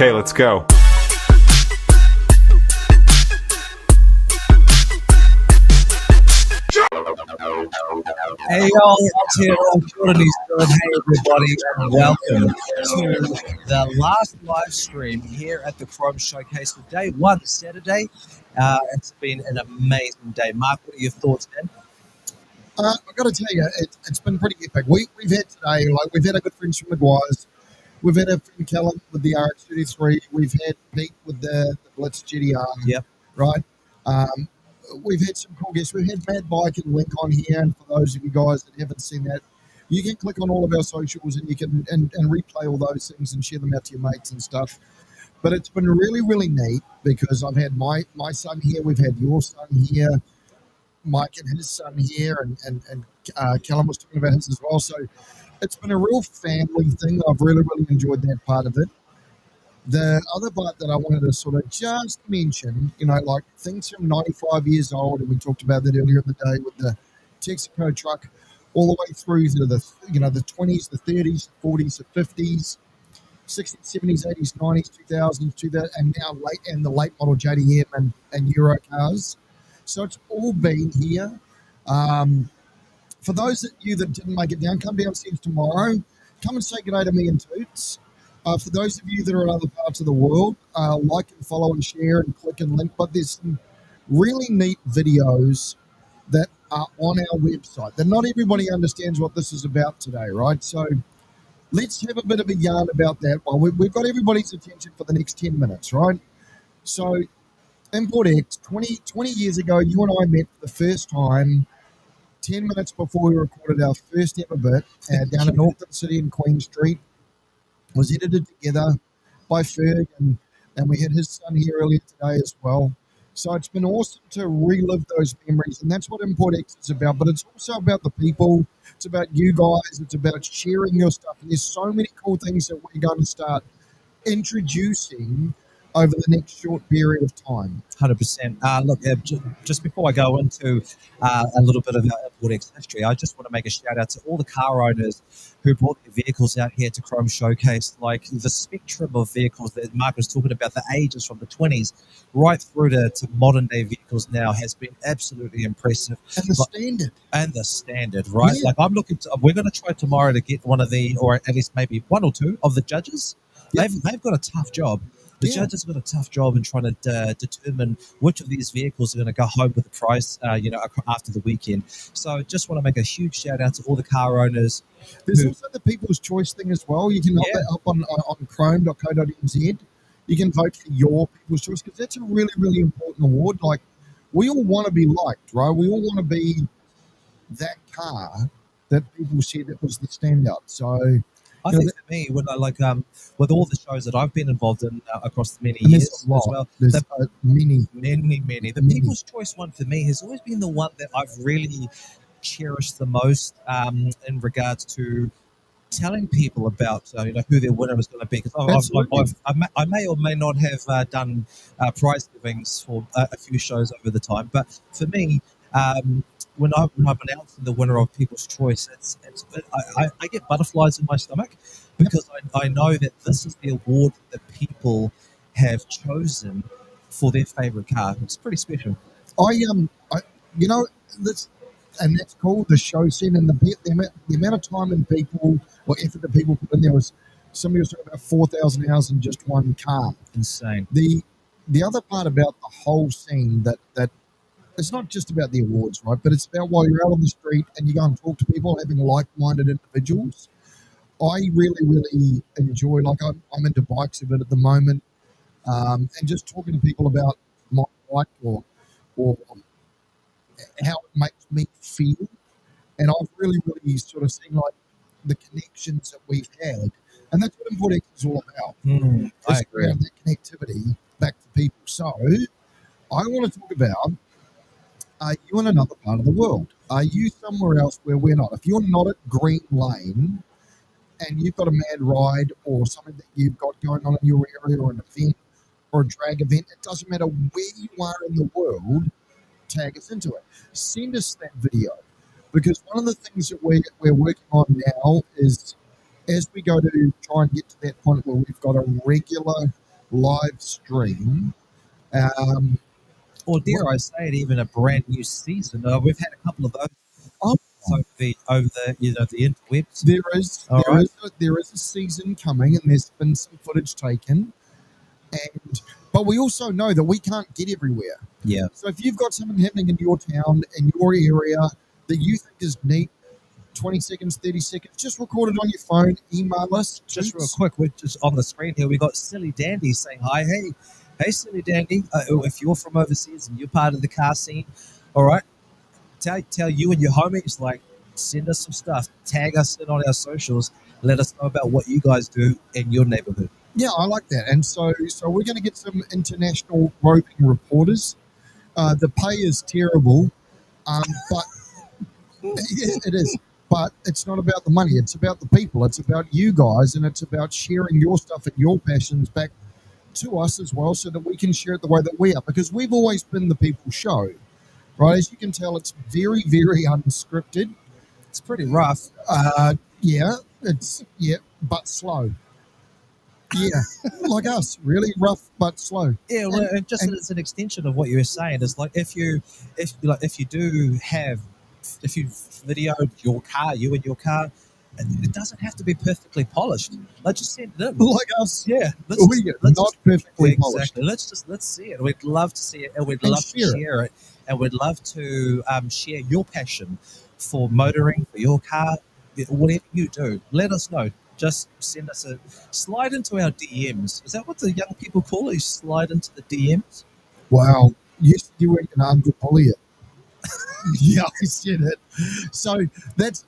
Okay, let's go. Hey y'all, Aotearoa, kia ora, New Zealand. Hey everybody, and welcome to the last live stream here at the Chrome Showcase for day one, Saturday. It's been an amazing day. Mark, what are your thoughts, man? I've got to tell you, it's been pretty epic. We've had today, we've had our good friends from Maguire's. We've had our friend Callum with the RX-33. We've had Pete with the Blitz GDR. Yep. Right? We've had some cool guests. We've had Mad Bike and Link on here. And for those of you guys that haven't seen that, you can click on all of our socials and you can and replay all those things and share them out to your mates and stuff. But it's been really, really neat because I've had my son here. We've had your son here. Mike and his son here, and Callum was talking about his as well. So it's been a real family thing. I've really, really enjoyed that part of it. The other part that I wanted to sort of just mention, like things from 95 years old, and we talked about that earlier in the day with the Texaco truck, all the way through to the 20s, the 30s, the 40s, the 50s, 60s, 70s, 80s, 90s, 2000s, 2000, and now the late model JDM and Euro cars. So it's all been here. For those of you that didn't make it down, come downstairs tomorrow. Come and say good day to me and Toots. For those of you that are in other parts of the world, like and follow and share and click and link. But there's some really neat videos that are on our website that not everybody understands what this is about today, right? So let's have a bit of a yarn about that. Well, we've got everybody's attention for the next 10 minutes, right? So ImportX, 20 years ago, you and I met for the first time 10 minutes before we recorded our first ever bit down in Auckland City in Queen Street. Was edited together by Ferg, and we had his son here earlier today as well. So it's been awesome to relive those memories, and that's what ImportX is about. But it's also about the people. It's about you guys. It's about sharing your stuff. And there's so many cool things that we're going to start introducing over the next short period of time. 100%. Look, just before I go into a little bit of our ImportX history, I just want to make a shout out to all the car owners who brought their vehicles out here to Chrome Showcase. Like the spectrum of vehicles that Mark was talking about, the ages from the 20s right through to modern day vehicles now has been absolutely impressive. And the standard, right? Yeah. Like I'm looking to, we're going to try tomorrow to get one of the, or at least maybe one or two of the judges. Yep. They've got a tough job. The judges have got a tough job in trying to determine which of these vehicles are going to go home with the prize, after the weekend. So just want to make a huge shout out to all the car owners. There's also the People's Choice thing as well. You can look that up on chrome.co.nz. You can vote for your People's Choice because that's a really, really important award. Like, we all want to be liked, right? We all want to be that car that people said that was the standout. So I think for me, when with all the shows that I've been involved in across the many years as well, there's many. The People's Choice one for me has always been the one that I've really cherished the most in regards to telling people about who their winner is going to be. Because I may or may not have done prize givings for a few shows over the time, but for me, when I'm announcing the winner of People's Choice, I get butterflies in my stomach because I know that this is the award that people have chosen for their favorite car. It's pretty special. And that's cool. The show scene and the amount of time and people or effort that people put in there was somebody was talking about 4,000 hours in just one car. Insane. The other part about the whole scene that it's not just about the awards, right? But it's about while you're out on the street and you go and talk to people, having like-minded individuals. I really, really enjoy, I'm into bikes a bit at the moment, and just talking to people about my bike or how it makes me feel. And I've really, really sort of seen the connections that we've had. And that's what ImportX is all about. I agree. That connectivity back to people. So I want to talk about, are you in another part of the world? Are you somewhere else where we're not? If you're not at Green Lane and you've got a mad ride or something that you've got going on in your area or an event or a drag event, it doesn't matter where you are in the world, tag us into it. Send us that video, because one of the things that we're working on now is as we go to try and get to that point where we've got a regular live stream. Um, or dare I say it, even a brand new season. We've had a couple of those oh, over the the interwebs. there All right. is a season coming, and there's been some footage taken. But we also know that we can't get everywhere. Yeah. So if you've got something happening in your town, in your area that you think is neat, 20 seconds, 30 seconds, just record it on your phone, email us. Just real quick, we're just on the screen here. We got Silly Dandy saying hi. Hey, Silly Dandy. If you're from overseas and you're part of the car scene, all right, tell you and your homies, like, send us some stuff, tag us in on our socials, let us know about what you guys do in your neighborhood. Yeah, I like that. And so we're going to get some international roving reporters. The pay is terrible, but it is. But it's not about the money. It's about the people. It's about you guys, and it's about sharing your stuff and your passions back to us as well, so that we can share it the way that we are. Because we've always been the people show, right? As you can tell, it's very, very unscripted. It's pretty rough. But slow. Yeah, like us, really rough but slow. Yeah, well, and just as an extension of what you were saying, is like if you videoed your car, you and your car, it doesn't have to be perfectly polished. Let's just send it in. Like us, Yeah, let's not perfectly polished. Exactly. Let's see it. We'd love to see it, and we'd love to share it, and we'd love to share your passion for motoring, for your car, whatever you do. Let us know. Just send us slide into our DMs. Is that what the young people call it? You slide into the DMs? Wow. Yes, you were an Uncle Polly. Yeah, I said it. So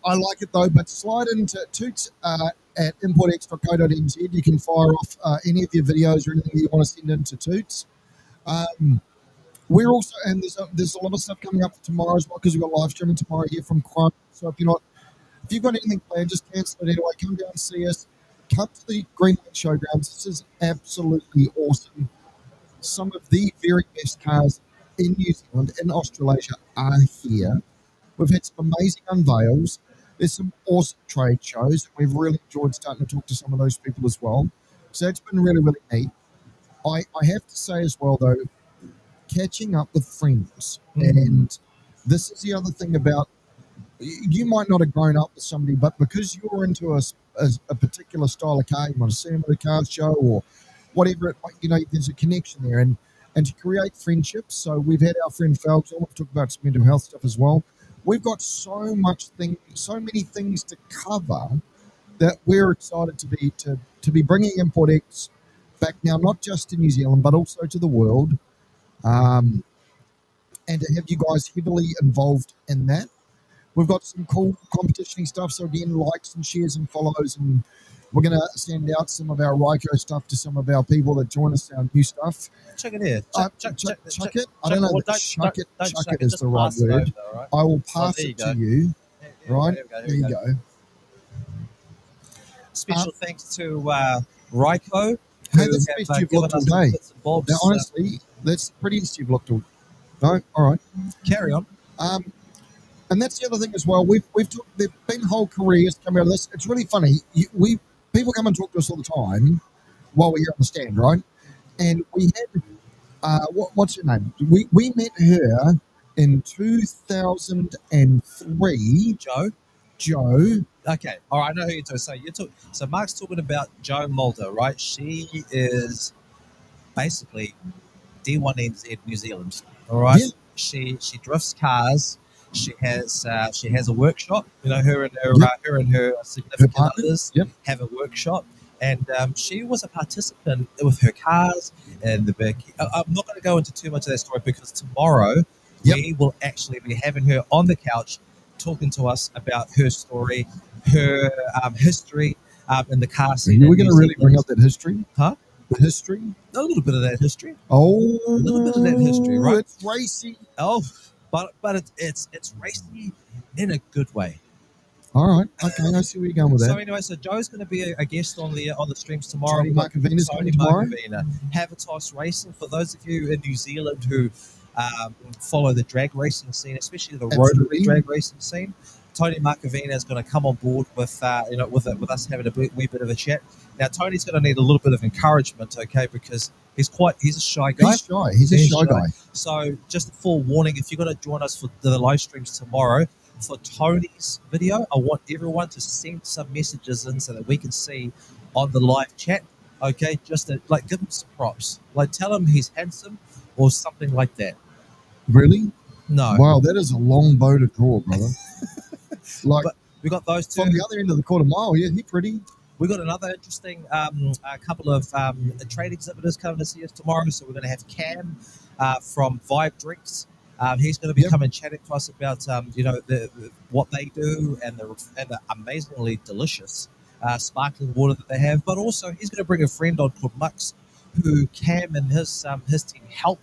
I like it though, but slide into Toots at importx.co.nz. You can fire off any of your videos or anything you want to send into Toots. We're also, and there's a lot of stuff coming up for tomorrow as well, because we've got live streaming tomorrow here from Crime. So if you've got anything planned, just cancel it anyway. Come down and see us. Come to the Green Lake Showgrounds. This is absolutely awesome. Some of the very best cars in New Zealand and Australasia are here. We've had some amazing unveils. There's some awesome trade shows. We've really enjoyed starting to talk to some of those people as well. So it's been really, really neat. I have to say as well, though, catching up with friends. And this is the other thing about, you might not have grown up with somebody, but because you're into a particular style of car, you might have seen them at a car show or whatever, there's a connection there. And to create friendships. So we've had our friend Phelps on. We've talked about some mental health stuff as well. We've got so many things to cover that we're excited to be bringing ImportX back now, not just to New Zealand, but also to the world. And to have you guys heavily involved in that. We've got some cool competition stuff. So again, likes and shares and follows, and we're going to send out some of our Ryko stuff to some of our people that join us, our new stuff. Check it here. Chuck it. I don't know. Chuck it is the right word. Right? I will pass it to you. Right? There you go. Special thanks to Ryko. Hey, that's the best you've looked all day. Now, honestly, that's the prettiest you've looked all. No? All right. Carry on. And that's the other thing as well. There've been whole careers come out of this. It's really funny. People come and talk to us all the time while we're here on the stand, right? And we had what's her name? We met her in 2003. Joe. Okay. All right. I know who you're talking. So Mark's talking about Joe Mulder, right? She is basically D1NZ New Zealand. All right. Yeah. She drifts cars. She has a workshop. Her and her significant others have a workshop, and she was a participant with her cars and the big. I'm not going to go into too much of that story, because tomorrow we will actually be having her on the couch talking to us about her story, her history in the car scene. Are we going to really bring up that history? Huh? The history? A little bit of that history. Oh, a little bit of that history, right? It's racy. Oh. But it's racy in a good way. All right. Okay, I see where you're going with that. So anyway, Joe's going to be a guest on the streams tomorrow. Tony Markovina's coming tomorrow. Habitas Racing. For those of you in New Zealand who follow the drag racing scene, especially the rotary drag racing scene, Tony Marcavina is going to come on board with with us having a wee bit of a chat. Now Tony's going to need a little bit of encouragement, okay, because he's a shy guy. He's a shy guy. So just a forewarning, if you're going to join us for the live streams tomorrow for Tony's video, I want everyone to send some messages in so that we can see on the live chat. Okay, just to, like, give him some props, like tell him he's handsome or something like that. Really? No. Wow, that is a long bow to draw, brother. Like, but we got those two from the other end of the quarter mile. Yeah, he's pretty. We got another interesting a couple of trade exhibitors coming to see us tomorrow. So we're going to have Cam from Vibe Drinks. He's going to be coming chatting to us about what they do and the amazingly delicious sparkling water that they have. But also he's going to bring a friend on called Mux, who Cam and his team help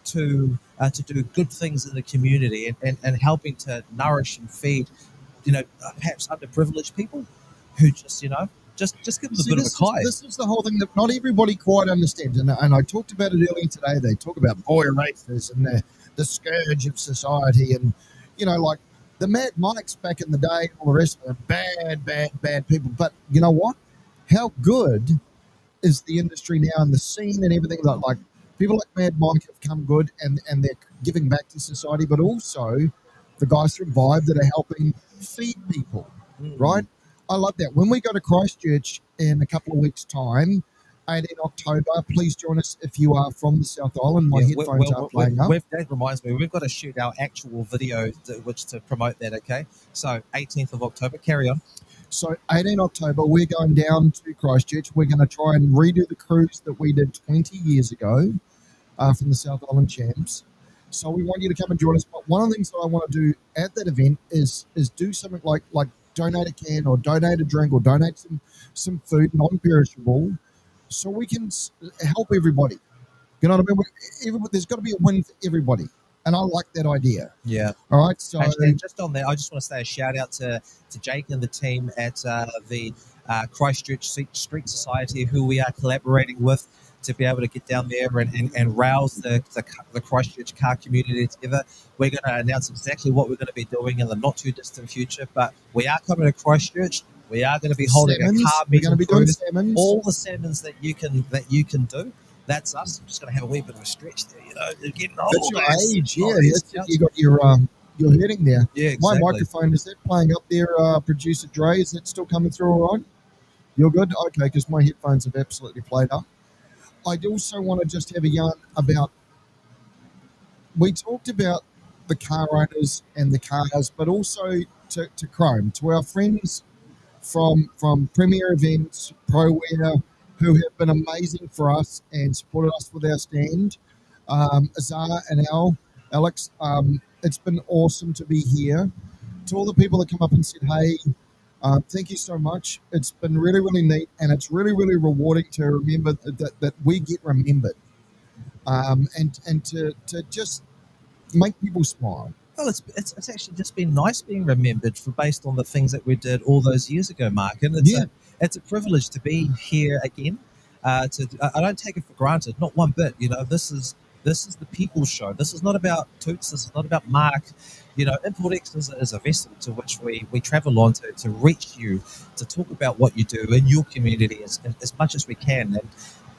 to do good things in the community and helping to nourish and feed perhaps underprivileged people who just give them a bit of a kai. This is the whole thing that not everybody quite understands. And I talked about it earlier today. They talk about boy racers and the scourge of society. And, like the Mad Mikes back in the day, all the rest of them, bad people. But you know what? How good is the industry now and the scene and everything? Like people like Mad Mike have come good and they're giving back to society, but also the guys from Vibe that are helping feed people, right? I love that. When we go to Christchurch in a couple of weeks' time, 18 October, please join us if you are from the South Island. My headphones are playing up. That reminds me, we've got to shoot our actual video to promote that, okay? So 18th of October, carry on. So 18 October, we're going down to Christchurch. We're going to try and redo the cruise that we did 20 years ago from the South Island Champs. So we want you to come and join us. But one of the things that I want to do at that event is do something like donate a can or donate a drink or donate some food, non-perishable, so we can help everybody. You know what I mean? There's got to be a win for everybody. And I like that idea. Yeah. All right. So and just on that, I just want to say a shout out to Jake and the team at the Christchurch Street Society, who we are collaborating with to be able to get down there and rouse the Christchurch car community together. We're going to announce exactly what we're going to be doing in the not too distant future, but we are coming to Christchurch. We are going to be holding a car meeting. We're going to be doing salmons. All the salmons that you can do. That's us. I'm just going to have a wee bit of a stretch there, You're getting old. That's your age, yeah. You got your heading there. Yeah, exactly. My microphone, is that playing up there, Producer Dre? Is that still coming through all right? You're good? Okay, because my headphones have absolutely played up. I also want to just have a yarn about, we talked about the car owners and the cars, but also to Chrome, to our friends from Premier Events, ProWear, who have been amazing for us and supported us with our stand. Azar and Alex, it's been awesome to be here. To all the people that come up and said, hey, thank you so much. It's been really, really neat, and it's really, really rewarding to remember that we get remembered, and to just make people smile. Well, it's actually just been nice being remembered based on the things that we did all those years ago, Mark. And it's a privilege to be here again. I don't take it for granted, not one bit. This is the people's show. This is not about Toots. This is not about Mark. ImportX is a vessel to which we travel on to reach you, to talk about what you do in your community as much as we can. And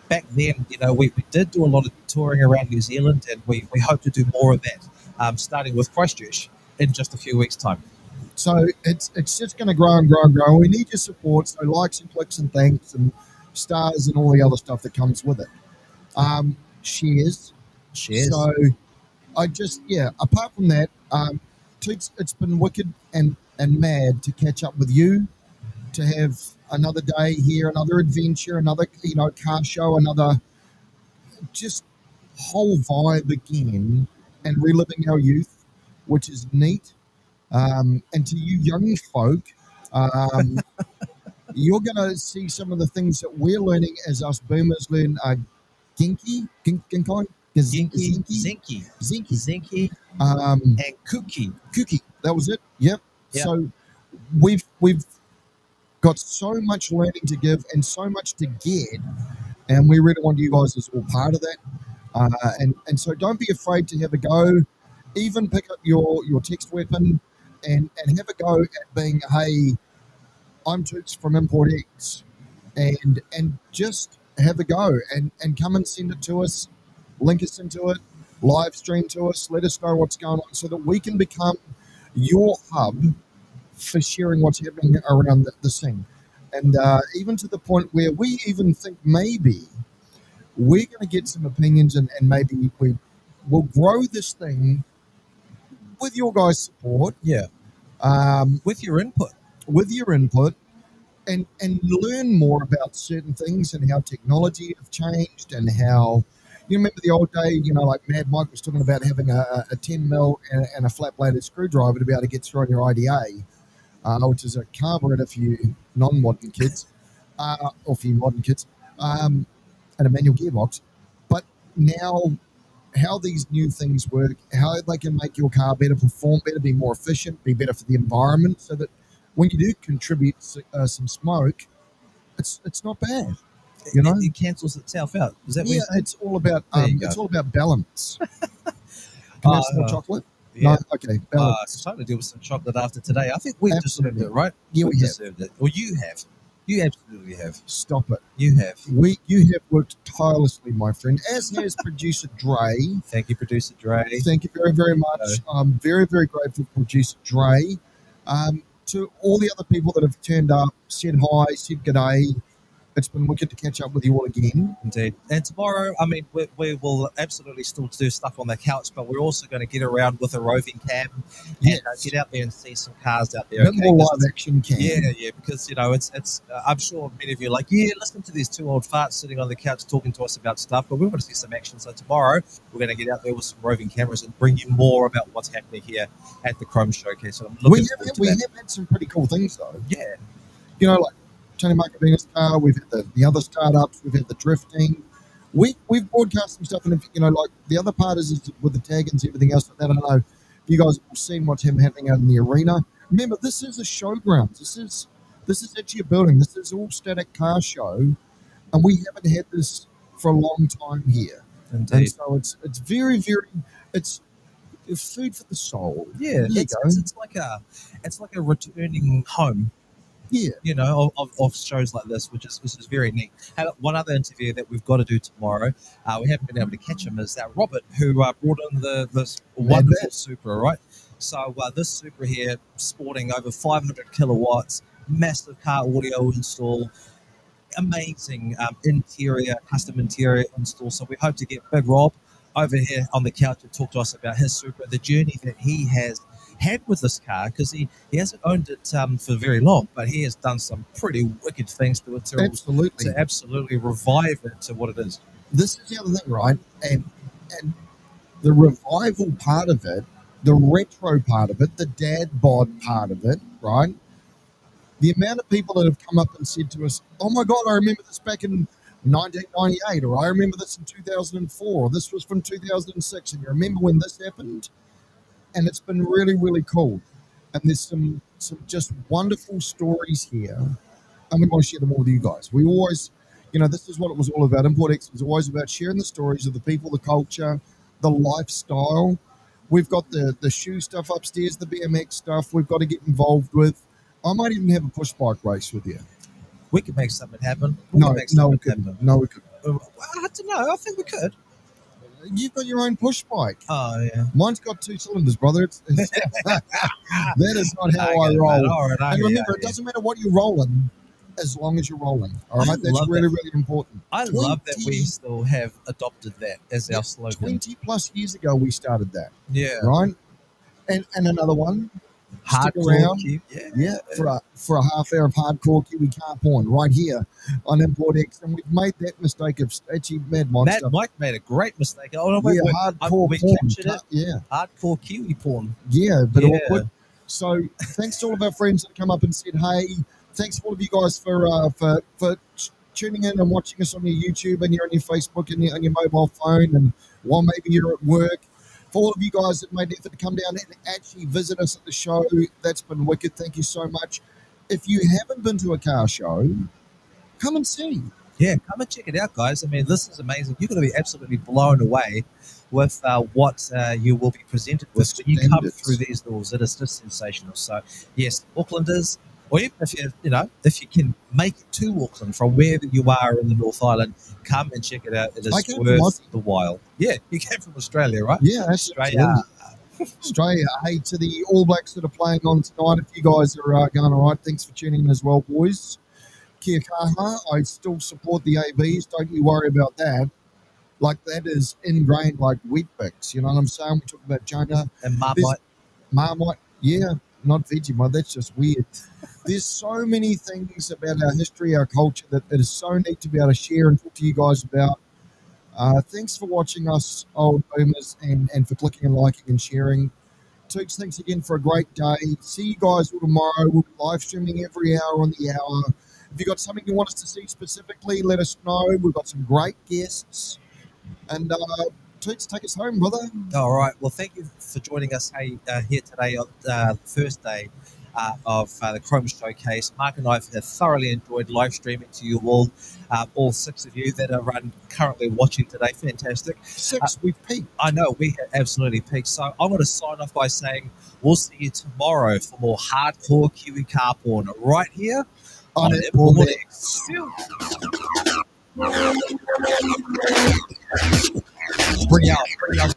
back then, we did do a lot of touring around New Zealand, and we hope to do more of that, starting with Christchurch in just a few weeks' time. So it's just going to grow and grow and grow. We need your support, so likes and clicks and thanks and stars and all the other stuff that comes with it. Shares. So I just, apart from that, Toots, it's been wicked and mad to catch up with you, to have another day here, another adventure, another, car show, another just whole vibe again, and reliving our youth, which is neat. And to you young folk, you're going to see some of the things that we're learning as us boomers learn Genki, Zinky, and Kuki. That was it. Yep. So we've got so much learning to give and so much to get, and we really want you guys as all part of that. And so don't be afraid to have a go. Even pick up your text weapon. and have a go at being, hey, I'm Toots from Import X, and just have a go and come and send it to us, link us into it, live stream to us, let us know what's going on so that we can become your hub for sharing what's happening around the scene. And even to the point where we even think maybe we're going to get some opinions and maybe we will grow this thing with your guys' support, Yeah. with your input, and learn more about certain things and how technology have changed and how you remember the old day, like Mad Mike was talking about having a 10 mil and a flat bladed screwdriver to be able to get through on your IDA, which is a carburetor for you non-modern kids, or for you modern kids, and a manual gearbox. But now, how these new things work, how they can make your car better perform, better, be more efficient, be better for the environment, so that when you do contribute some smoke, it's not bad. It cancels itself out. Is that what Yeah, you're saying? it's all about There you go. it's all about balance. Can I have some more chocolate? Yeah. No, okay, balance. Trying to deal with some chocolate after today. I think we've deserved Absolutely. it, right? Yeah, we have. deserved it. Or you have. You absolutely have. Stop it. You have. You have worked tirelessly, my friend, as has producer Dre. Thank you, producer Dre. Thank you very, very much. I'm very, very grateful for producer Dre. To all the other people that have turned up, said hi, said g'day. It's been wicked to catch up with you all again. Indeed. And tomorrow, I mean, we will absolutely still do stuff on the couch, but we're also going to get around with a roving cam and get out there and see some cars out there. A bit more live action cam. Yeah, because, it's I'm sure many of you are like, listen to these two old farts sitting on the couch talking to us about stuff, but we want to see some action. So tomorrow, we're going to get out there with some roving cameras and bring you more about what's happening here at the Chrome Showcase. So I'm looking forward to that. We have had some pretty cool things, though. Yeah. Like Tony Marcadina's car, we've had the other startups, we've had the drifting. We've broadcast some stuff, and like the other part is with the tag and everything else like that. I don't know if you guys have seen what's happening out in the arena. Remember, this is a showground. This is actually a building. This is all static car show, and we haven't had this for a long time here. Indeed. And so it's very, very it's food for the soul. Yeah, it's like a returning home. Yeah, of shows like this, which is very neat. And one other interview that we've got to do tomorrow, we haven't been able to catch him, is that Robert, who brought in this wonderful Supra, right? So this Supra here, sporting over 500 kilowatts, massive car audio install, amazing custom interior install. So we hope to get Big Rob over here on the couch to talk to us about his Supra, the journey that he has had with this car, because he hasn't owned it for very long, but he has done some pretty wicked things to it to absolutely revive it to what it is. This is the other thing, right? And the revival part of it, the retro part of it, the dad bod part of it, right? The amount of people that have come up and said to us, "Oh my God, I remember this back in 1998, or I remember this in 2004, or this was from 2006, and you remember when this happened?" And it's been really, really cool. And there's some just wonderful stories here. And we want to share them all with you guys. We always, this is what it was all about. Import X was always about sharing the stories of the people, the culture, the lifestyle. We've got the shoe stuff upstairs, the BMX stuff we've got to get involved with. I might even have a push bike race with you. We could make something happen. No, we couldn't. No, we couldn't. I don't know. I think we could. You've got your own push bike. Oh, yeah. Mine's got 2 cylinders, brother. That is not how I roll. And remember, it doesn't matter what you're rolling, as long as you're rolling. All right? That's really, really important. I love that we still have adopted that as our slogan. 20 plus years ago, we started that. Yeah. Right? And another one. Stick around. For a half hour of hardcore Kiwi car porn right here on Import X. And we've made that mistake of actually Mad Mike made a great mistake. Hardcore we porn. Captured it. Yeah. Hardcore Kiwi porn. Yeah, but awkward. So thanks to all of our friends that come up and said, hey, thanks to all of you guys for tuning in and watching us on your YouTube and you're on your Facebook and on your mobile phone, and while maybe you're at work. For all of you guys that made the effort to come down and actually visit us at the show, that's been wicked. Thank you so much. If you haven't been to a car show, come and see. Yeah, come and check it out, guys. I mean, this is amazing. You're going to be absolutely blown away with what you will be presented with when you come standards. through these doors. It is just sensational. So, yes, Aucklanders, or even if if you can make it to Auckland from wherever you are in the North Island, come and check it out. It I is came from worth Aussie. the while. Yeah, you came from Australia, right? Yeah, Australia. absolutely. Australia. Hey, to the All Blacks that are playing on tonight, if you guys are going all right, thanks for tuning in as well, boys. Kia kaha. I still support the ABs. Don't you worry about that. Like, that is ingrained like wheat bix. You know what I'm saying? We talk about Jonah. And There's Marmite. Marmite. Yeah, not Vegemite. That's just weird. There's so many things about our history, our culture that is so neat to be able to share and talk to you guys about. Thanks for watching us, old boomers, and for clicking and liking and sharing. Tooks, thanks again for a great day. See you guys all tomorrow. We'll be live streaming every hour on the hour. If you've got something you want us to see specifically, let us know. We've got some great guests. And Toots, take us home, brother. All right. Well, thank you for joining us here today on the first day of the Chrome Showcase. Mark and I have thoroughly enjoyed live streaming to you all 6 of you that are currently watching today. Fantastic. 6, we've peaked. I know, we have absolutely peaked. So I'm going to sign off by saying we'll see you tomorrow for more hardcore Kiwi car porn right here on Importex. Bring out.